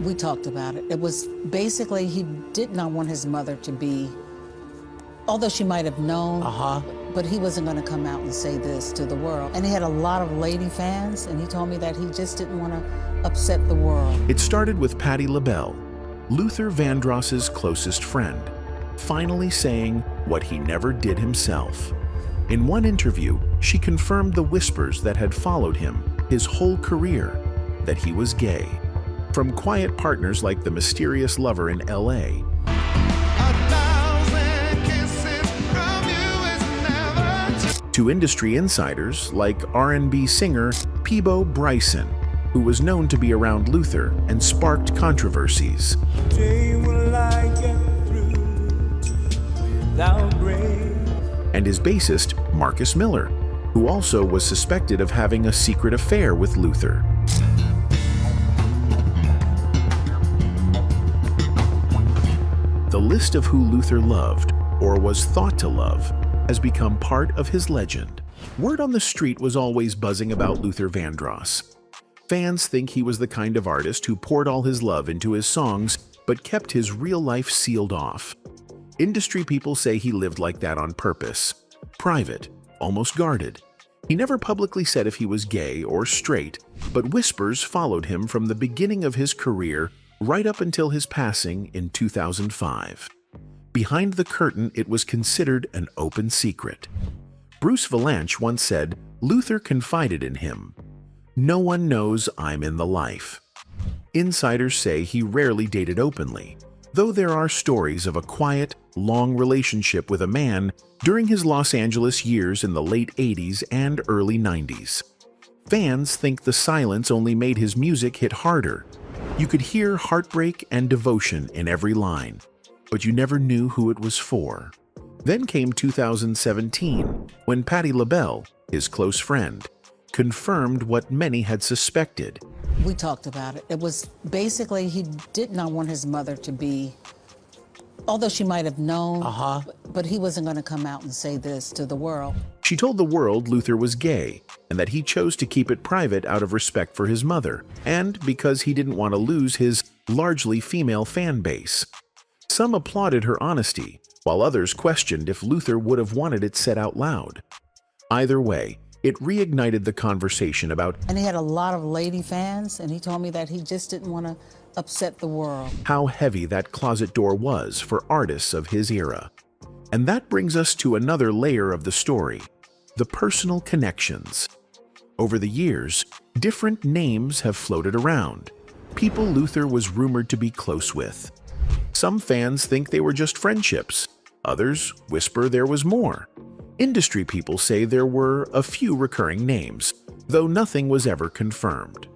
We talked about it. It was basically he did not want his mother to be, although she might have known, but he wasn't going to come out and say this to the world. And he had a lot of lady fans, and he told me that he just didn't want to upset the world. It started with Patti LaBelle, Luther Vandross's closest friend, finally saying what he never did himself. In one interview, she confirmed the whispers that had followed him his whole career, that he was gay. From quiet partners like the mysterious lover in LA, to industry insiders like R&B singer Peabo Bryson, who was known to be around Luther and sparked controversies. And his bassist, Marcus Miller, who also was suspected of having a secret affair with Luther. The list of who Luther loved, or was thought to love, has become part of his legend. Word on the street was always buzzing about Luther Vandross. Fans think he was the kind of artist who poured all his love into his songs, but kept his real life sealed off. Industry people say he lived like that on purpose. Private, almost guarded. He never publicly said if he was gay or straight, but whispers followed him from the beginning of his career right up until his passing in 2005. Behind the curtain, it was considered an open secret. Bruce Vilanch once said, Luther confided in him, "No one knows I'm in the life." Insiders say he rarely dated openly, though there are stories of a quiet, long relationship with a man during his Los Angeles years in the late 80s and early 90s. Fans think the silence only made his music hit harder. You could hear heartbreak and devotion in every line, but you never knew who it was for. Then came 2017, when Patti LaBelle, his close friend, confirmed what many had suspected. We talked about it. It was basically he did not want his mother to be, although she might have known, but he wasn't going to come out and say this to the world. She told the world Luther was gay and that he chose to keep it private out of respect for his mother and because he didn't want to lose his largely female fan base. Some applauded her honesty, while others questioned if Luther would have wanted it said out loud. Either way, it reignited the conversation about, and he had a lot of lady fans, and he told me that he just didn't want to upset the world, how heavy that closet door was for artists of his era. And that brings us to another layer of the story, the personal connections. Over the years, different names have floated around, people Luther was rumored to be close with. Some fans think they were just friendships, others whisper there was more. Industry people say there were a few recurring names, though nothing was ever confirmed.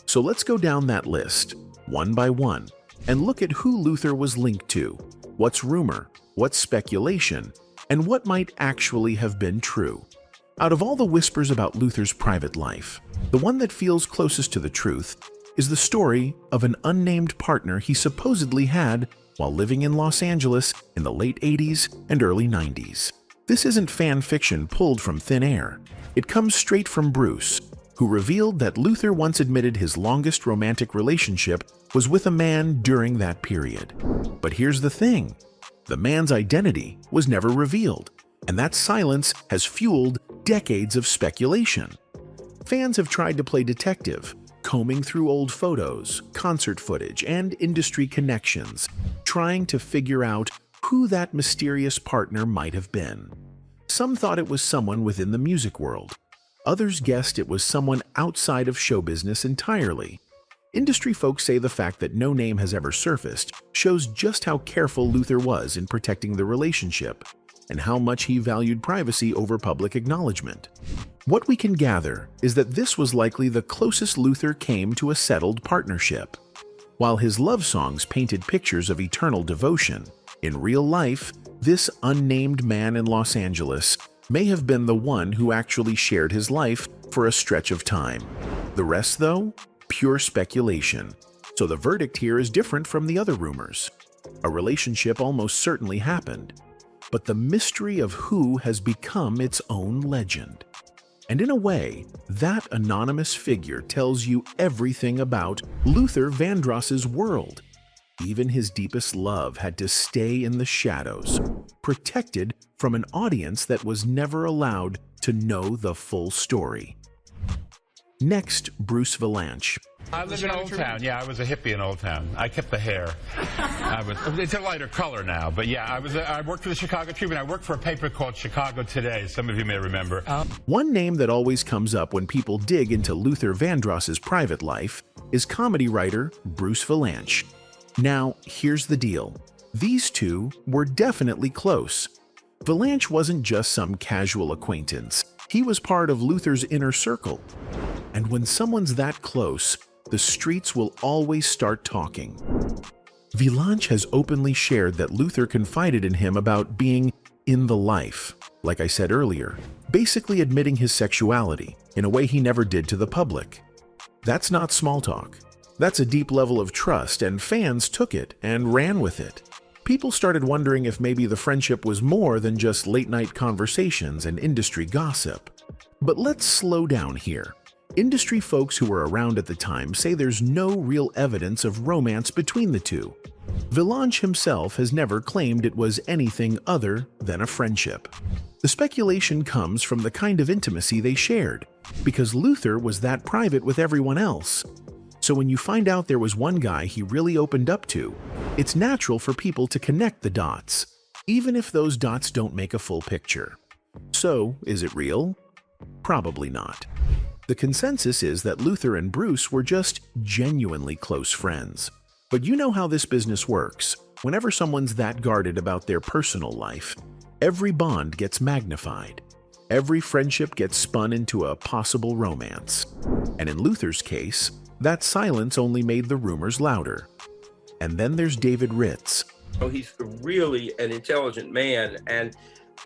So let's go down that list, one by one, and look at who Luther was linked to, what's rumor, what's speculation, and what might actually have been true. Out of all the whispers about Luther's private life, the one that feels closest to the truth is the story of an unnamed partner he supposedly had while living in Los Angeles in the late 80s and early 90s. This isn't fan fiction pulled from thin air. It comes straight from Bruce, who revealed that Luther once admitted his longest romantic relationship was with a man during that period. But here's the thing, the man's identity was never revealed, and that silence has fueled decades of speculation. Fans have tried to play detective, combing through old photos, concert footage, and industry connections, trying to figure out who that mysterious partner might have been. Some thought it was someone within the music world. Others guessed it was someone outside of show business entirely. Industry folks say the fact that no name has ever surfaced shows just how careful Luther was in protecting the relationship and how much he valued privacy over public acknowledgement. What we can gather is that this was likely the closest Luther came to a settled partnership. While his love songs painted pictures of eternal devotion, in real life, this unnamed man in Los Angeles may have been the one who actually shared his life for a stretch of time. The rest, though, pure speculation. So the verdict here is different from the other rumors. A relationship almost certainly happened, but the mystery of who has become its own legend. And in a way, that anonymous figure tells you everything about Luther Vandross's world. Even his deepest love had to stay in the shadows, protected from an audience that was never allowed to know the full story. Next, Bruce Vilanch. I live in Old Town. Yeah, I was a hippie in Old Town. I kept the hair. It's a lighter color now, but yeah, I worked for the Chicago Tribune. I worked for a paper called Chicago Today. Some of you may remember. One name that always comes up when people dig into Luther Vandross's private life is comedy writer Bruce Vilanch. Now, here's the deal. These two were definitely close. Vilanch wasn't just some casual acquaintance. He was part of Luther's inner circle. And when someone's that close, the streets will always start talking. Vilanch has openly shared that Luther confided in him about being in the life, like I said earlier, basically admitting his sexuality in a way he never did to the public. That's not small talk. That's a deep level of trust, and fans took it and ran with it. People started wondering if maybe the friendship was more than just late-night conversations and industry gossip. But let's slow down here. Industry folks who were around at the time say there's no real evidence of romance between the two. Vilanch himself has never claimed it was anything other than a friendship. The speculation comes from the kind of intimacy they shared, because Luther was that private with everyone else. So when you find out there was one guy he really opened up to, it's natural for people to connect the dots, even if those dots don't make a full picture. So, is it real? Probably not. The consensus is that Luther and Bruce were just genuinely close friends. But you know how this business works. Whenever someone's that guarded about their personal life, every bond gets magnified. Every friendship gets spun into a possible romance. And in Luther's case, that silence only made the rumors louder. And then there's David Ritz. He's really an intelligent man, and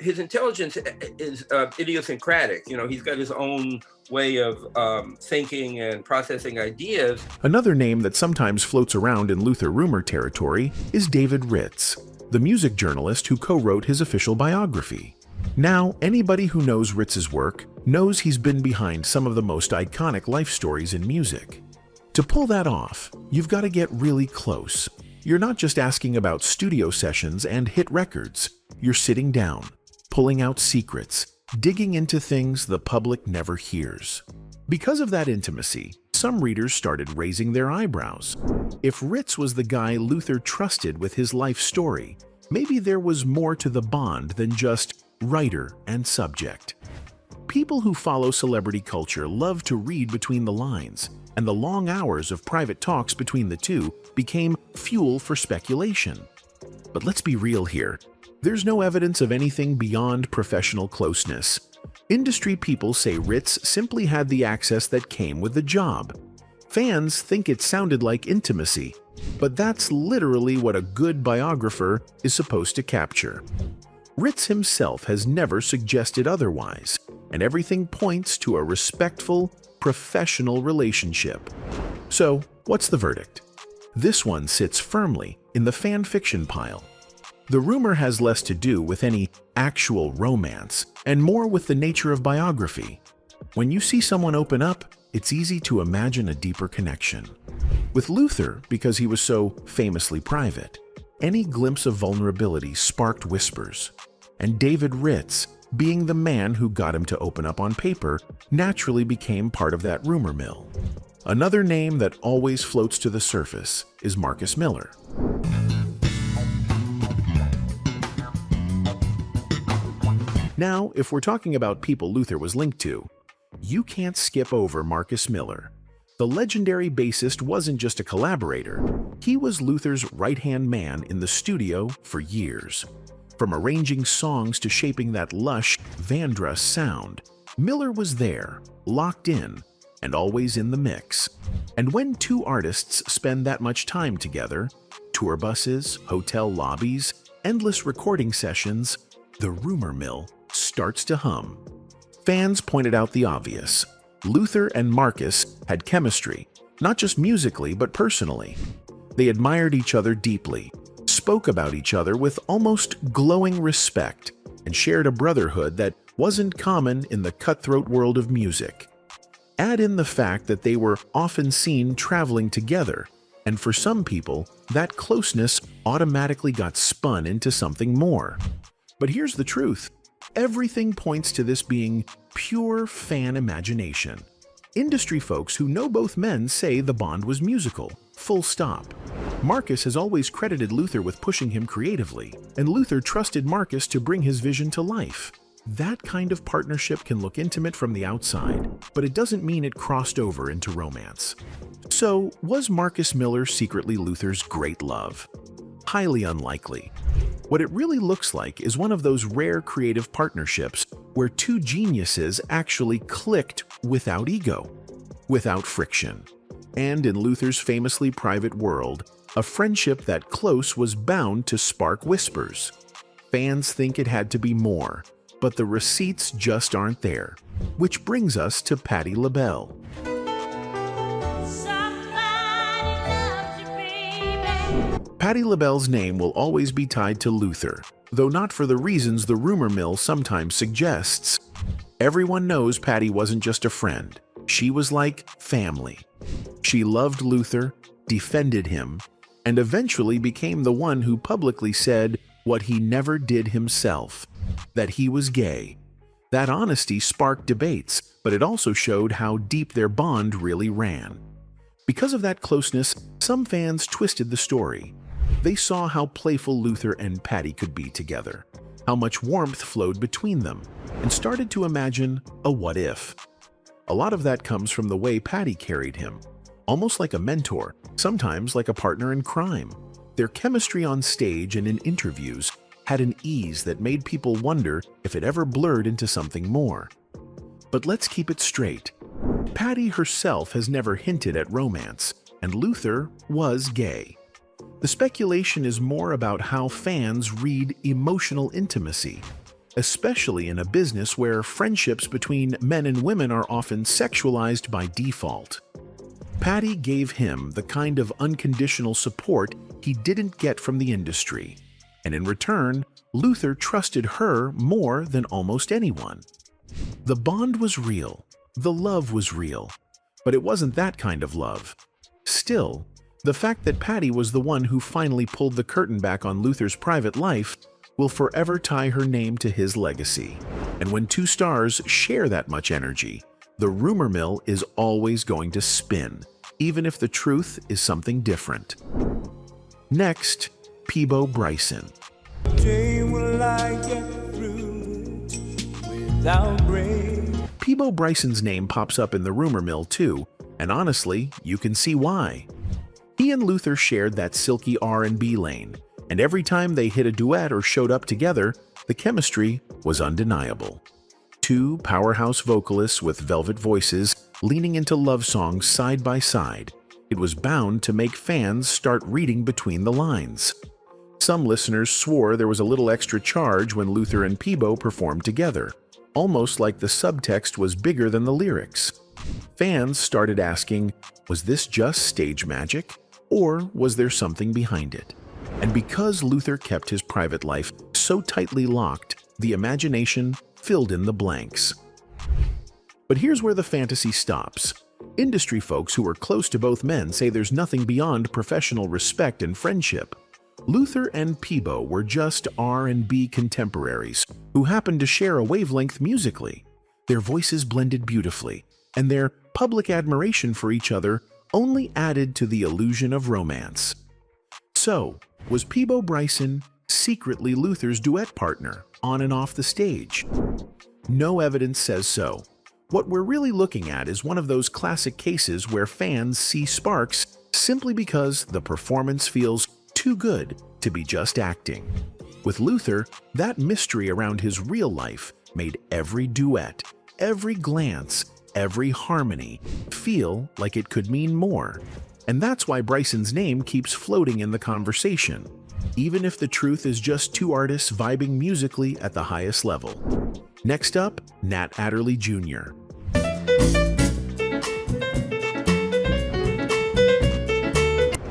his intelligence is idiosyncratic. He's got his own way of thinking and processing ideas. Another name that sometimes floats around in Luther rumor territory is David Ritz, the music journalist who co-wrote his official biography. Now, anybody who knows Ritz's work knows he's been behind some of the most iconic life stories in music. To pull that off, you've got to get really close. You're not just asking about studio sessions and hit records. You're sitting down, pulling out secrets, digging into things the public never hears. Because of that intimacy, some readers started raising their eyebrows. If Ritz was the guy Luther trusted with his life story, maybe there was more to the bond than just writer and subject. People who follow celebrity culture love to read between the lines, and the long hours of private talks between the two became fuel for speculation. But let's be real here. There's no evidence of anything beyond professional closeness. Industry people say Ritz simply had the access that came with the job. Fans think it sounded like intimacy, but that's literally what a good biographer is supposed to capture. Ritz himself has never suggested otherwise, and everything points to a respectful, professional relationship. So, what's the verdict? This one sits firmly in the fan fiction pile. The rumor has less to do with any actual romance and more with the nature of biography. When you see someone open up, it's easy to imagine a deeper connection. With Luther, because he was so famously private, any glimpse of vulnerability sparked whispers. And David Ritz, being the man who got him to open up on paper, naturally became part of that rumor mill. Another name that always floats to the surface is Marcus Miller. Now, if we're talking about people Luther was linked to, you can't skip over Marcus Miller. The legendary bassist wasn't just a collaborator, he was Luther's right-hand man in the studio for years. From arranging songs to shaping that lush Vandross sound, Miller was there, locked in, and always in the mix. And when two artists spend that much time together, tour buses, hotel lobbies, endless recording sessions, the rumor mill starts to hum. Fans pointed out the obvious. Luther and Marcus had chemistry, not just musically but personally. They admired each other deeply, spoke about each other with almost glowing respect, and shared a brotherhood that wasn't common in the cutthroat world of music. Add in the fact that they were often seen traveling together, and for some people, that closeness automatically got spun into something more. But here's the truth. Everything points to this being pure fan imagination. Industry folks who know both men say the bond was musical, full stop. Marcus has always credited Luther with pushing him creatively, and Luther trusted Marcus to bring his vision to life. That kind of partnership can look intimate from the outside, but it doesn't mean it crossed over into romance. So, was Marcus Miller secretly Luther's great love? Highly unlikely. What it really looks like is one of those rare creative partnerships where two geniuses actually clicked without ego, without friction. And in Luther's famously private world, a friendship that close was bound to spark whispers. Fans think it had to be more, but the receipts just aren't there. Which brings us to Patti LaBelle. Patti LaBelle's name will always be tied to Luther, though not for the reasons the rumor mill sometimes suggests. Everyone knows Patti wasn't just a friend. She was like family. She loved Luther, defended him, and eventually became the one who publicly said what he never did himself, that he was gay. That honesty sparked debates, but it also showed how deep their bond really ran. Because of that closeness, some fans twisted the story. They saw how playful Luther and Patti could be together, how much warmth flowed between them, and started to imagine a what-if. A lot of that comes from the way Patti carried him, almost like a mentor, sometimes like a partner in crime. Their chemistry on stage and in interviews had an ease that made people wonder if it ever blurred into something more. But let's keep it straight. Patti herself has never hinted at romance, and Luther was gay. The speculation is more about how fans read emotional intimacy, especially in a business where friendships between men and women are often sexualized by default. Patti gave him the kind of unconditional support he didn't get from the industry, and in return, Luther trusted her more than almost anyone. The bond was real, the love was real, but it wasn't that kind of love. Still, the fact that Patti was the one who finally pulled the curtain back on Luther's private life will forever tie her name to his legacy. And when two stars share that much energy, the rumor mill is always going to spin, even if the truth is something different. Next, Peabo Bryson. Peabo Bryson's name pops up in the rumor mill too, and honestly, you can see why. He and Luther shared that silky R&B lane, and every time they hit a duet or showed up together, the chemistry was undeniable. Two powerhouse vocalists with velvet voices leaning into love songs side by side. It was bound to make fans start reading between the lines. Some listeners swore there was a little extra charge when Luther and Peabo performed together, almost like the subtext was bigger than the lyrics. Fans started asking, was this just stage magic, or was there something behind it? And because Luther kept his private life so tightly locked, the imagination filled in the blanks. But here's where the fantasy stops. Industry folks who are close to both men say there's nothing beyond professional respect and friendship. Luther and Peabo were just R&B contemporaries who happened to share a wavelength musically. Their voices blended beautifully, and their public admiration for each other only added to the illusion of romance. So, was Peabo Bryson secretly Luther's duet partner on and off the stage? No evidence says so. What we're really looking at is one of those classic cases where fans see sparks simply because the performance feels too good to be just acting. With Luther, that mystery around his real life made every duet, every glance, every harmony feel like it could mean more. And that's why Bryson's name keeps floating in the conversation, even if the truth is just two artists vibing musically at the highest level. Next up, Nat Adderley Jr.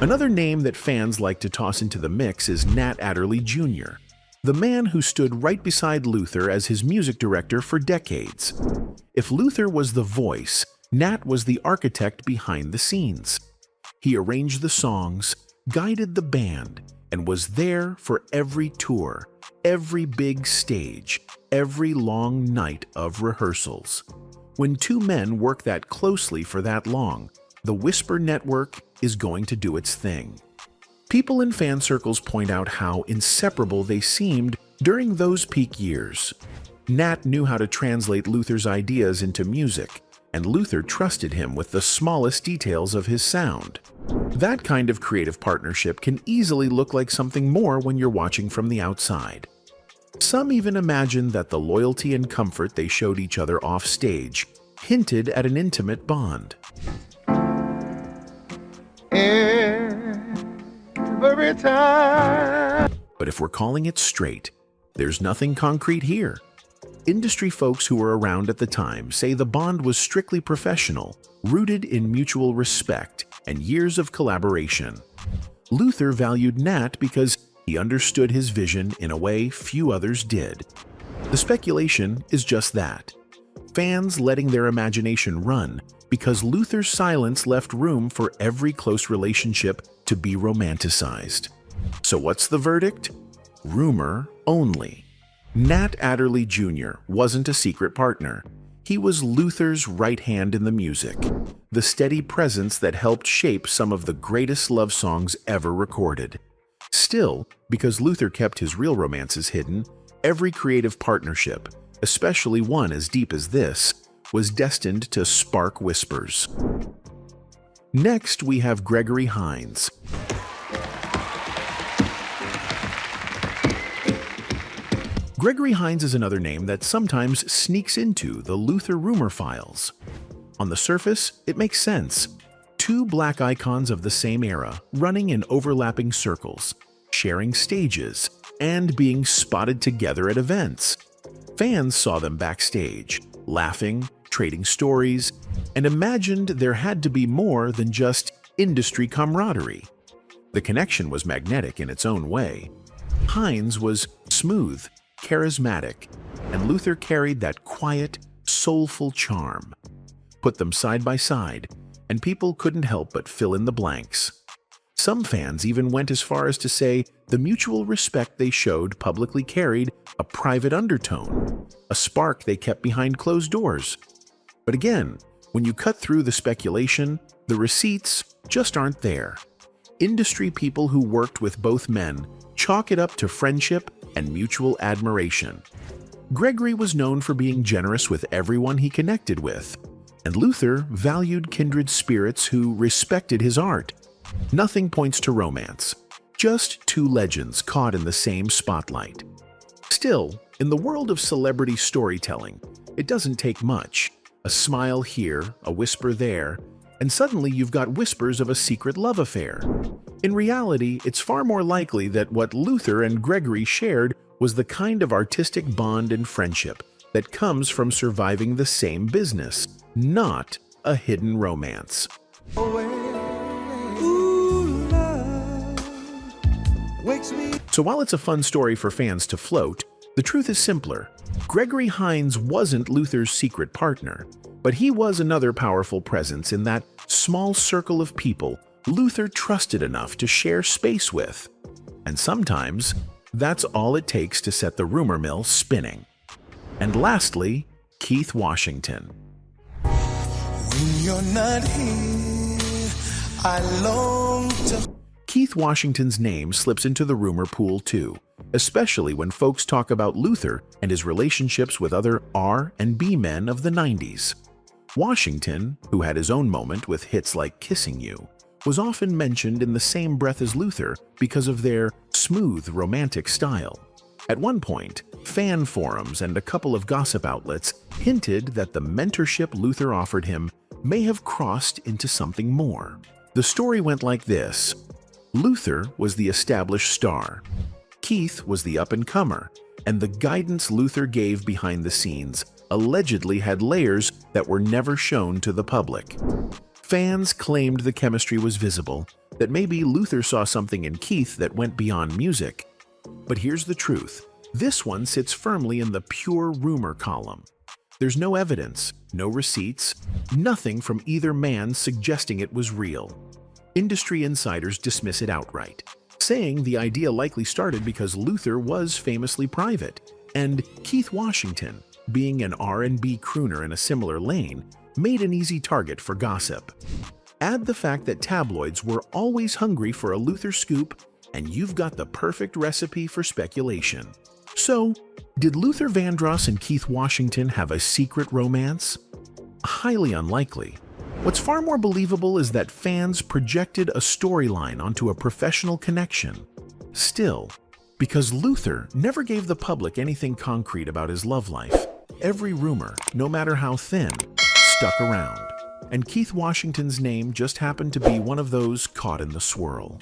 Another name that fans like to toss into the mix is Nat Adderley Jr. the man who stood right beside Luther as his music director for decades. If Luther was the voice, Nat was the architect behind the scenes. He arranged the songs, guided the band, and was there for every tour, every big stage, every long night of rehearsals. When two men work that closely for that long, the Whisper Network is going to do its thing. People in fan circles point out how inseparable they seemed during those peak years. Nat knew how to translate Luther's ideas into music, and Luther trusted him with the smallest details of his sound. That kind of creative partnership can easily look like something more when you're watching from the outside. Some even imagine that the loyalty and comfort they showed each other off stage hinted at an intimate bond. Every time. But if we're calling it straight, there's nothing concrete here. Industry folks who were around at the time say the bond was strictly professional, rooted in mutual respect and years of collaboration. Luther valued Nat because he understood his vision in a way few others did. The speculation is just that. Fans letting their imagination run because Luther's silence left room for every close relationship to be romanticized. So what's the verdict? Rumor only. Nat Adderley Jr. wasn't a secret partner. He was Luther's right hand in the music, the steady presence that helped shape some of the greatest love songs ever recorded. Still, because Luther kept his real romances hidden, every creative partnership, especially one as deep as this, was destined to spark whispers. Next, we have Gregory Hines. Gregory Hines is another name that sometimes sneaks into the Luther rumor files. On the surface, it makes sense. Two black icons of the same era, running in overlapping circles, sharing stages, and being spotted together at events. Fans saw them backstage, laughing, trading stories, and imagined there had to be more than just industry camaraderie. The connection was magnetic in its own way. Hines was smooth, charismatic, and Luther carried that quiet, soulful charm. Put them side by side, and people couldn't help but fill in the blanks. Some fans even went as far as to say the mutual respect they showed publicly carried a private undertone, a spark they kept behind closed doors. But again, when you cut through the speculation, the receipts just aren't there. Industry people who worked with both men chalk it up to friendship and mutual admiration. Gregory was known for being generous with everyone he connected with, and Luther valued kindred spirits who respected his art. Nothing points to romance, just two legends caught in the same spotlight. Still, in the world of celebrity storytelling, it doesn't take much. A smile here, a whisper there, and suddenly you've got whispers of a secret love affair. In reality, it's far more likely that what Luther and Gregory shared was the kind of artistic bond and friendship that comes from surviving the same business, not a hidden romance. So while it's a fun story for fans to float, the truth is simpler. Gregory Hines wasn't Luther's secret partner, but he was another powerful presence in that small circle of people Luther trusted enough to share space with. And sometimes, that's all it takes to set the rumor mill spinning. And lastly, Keith Washington. When you're not here, I long to... Keith Washington's name slips into the rumor pool too, especially when folks talk about Luther and his relationships with other R&B men of the 90s. Washington, who had his own moment with hits like Kissing You, was often mentioned in the same breath as Luther because of their smooth, romantic style. At one point, fan forums and a couple of gossip outlets hinted that the mentorship Luther offered him may have crossed into something more. The story went like this. Luther was the established star. Keith was the up-and-comer, and the guidance Luther gave behind the scenes allegedly had layers that were never shown to the public. Fans claimed the chemistry was visible, that maybe Luther saw something in Keith that went beyond music. But here's the truth. This one sits firmly in the pure rumor column. There's no evidence, no receipts, nothing from either man suggesting it was real. Industry insiders dismiss it outright, saying the idea likely started because Luther was famously private, and Keith Washington, being an R&B crooner in a similar lane, made an easy target for gossip. Add the fact that tabloids were always hungry for a Luther scoop, and you've got the perfect recipe for speculation. So, did Luther Vandross and Keith Washington have a secret romance? Highly unlikely. What's far more believable is that fans projected a storyline onto a professional connection. Still, because Luther never gave the public anything concrete about his love life, every rumor, no matter how thin, stuck around. And Keith Washington's name just happened to be one of those caught in the swirl.